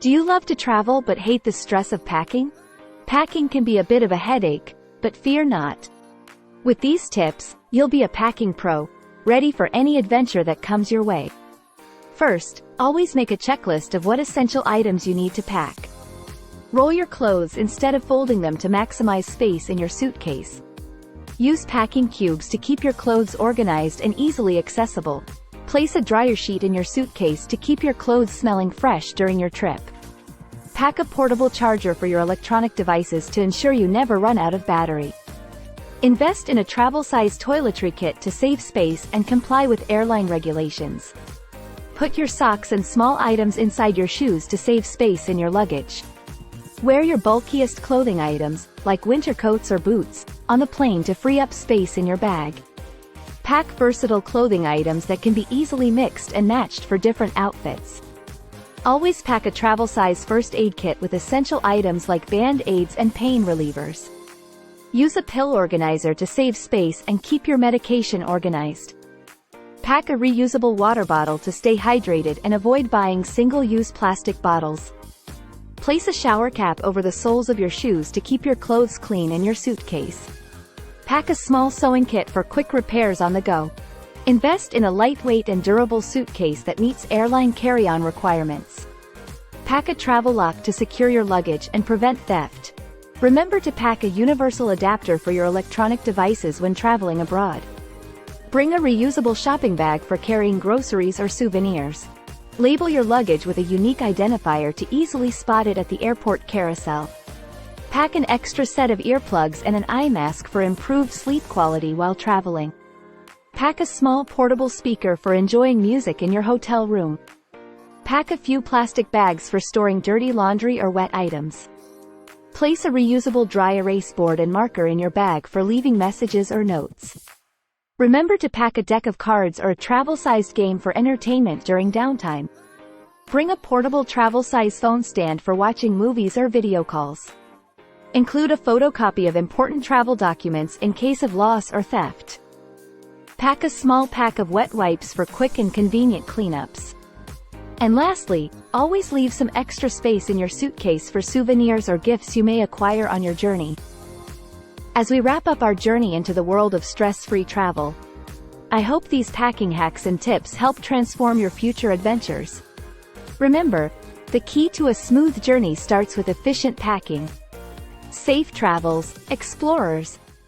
Do you love to travel but hate the stress of packing? Packing can be a bit of a headache, but fear not. With these tips, you'll be a packing pro, ready for any adventure that comes your way. First, always make a checklist of what essential items you need to pack. Roll your clothes instead of folding them to maximize space in your suitcase. Use packing cubes to keep your clothes organized and easily accessible. Place a dryer sheet in your suitcase to keep your clothes smelling fresh during your trip. Pack a portable charger for your electronic devices to ensure you never run out of battery. Invest in a travel-size toiletry kit to save space and comply with airline regulations. Put your socks and small items inside your shoes to save space in your luggage. Wear your bulkiest clothing items, like winter coats or boots, on the plane to free up space in your bag. Pack versatile clothing items that can be easily mixed and matched for different outfits. Always pack a travel-size first aid kit with essential items like band-aids and pain relievers. Use a pill organizer to save space and keep your medication organized. Pack a reusable water bottle to stay hydrated and avoid buying single-use plastic bottles. Place a shower cap over the soles of your shoes to keep your clothes clean in your suitcase. Pack a small sewing kit for quick repairs on the go. Invest in a lightweight and durable suitcase that meets airline carry-on requirements. Pack a travel lock to secure your luggage and prevent theft. Remember to pack a universal adapter for your electronic devices when traveling abroad. Bring a reusable shopping bag for carrying groceries or souvenirs. Label your luggage with a unique identifier to easily spot it at the airport carousel. Pack an extra set of earplugs and an eye mask for improved sleep quality while traveling. Pack a small portable speaker for enjoying music in your hotel room. Pack a few plastic bags for storing dirty laundry or wet items. Place a reusable dry erase board and marker in your bag for leaving messages or notes. Remember to pack a deck of cards or a travel-sized game for entertainment during downtime. Bring a portable travel-size phone stand for watching movies or video calls. Include a photocopy of important travel documents in case of loss or theft. Pack a small pack of wet wipes for quick and convenient cleanups. And lastly, always leave some extra space in your suitcase for souvenirs or gifts you may acquire on your journey. As we wrap up our journey into the world of stress-free travel, I hope these packing hacks and tips help transform your future adventures. Remember, the key to a smooth journey starts with efficient packing. Safe travels, explorers!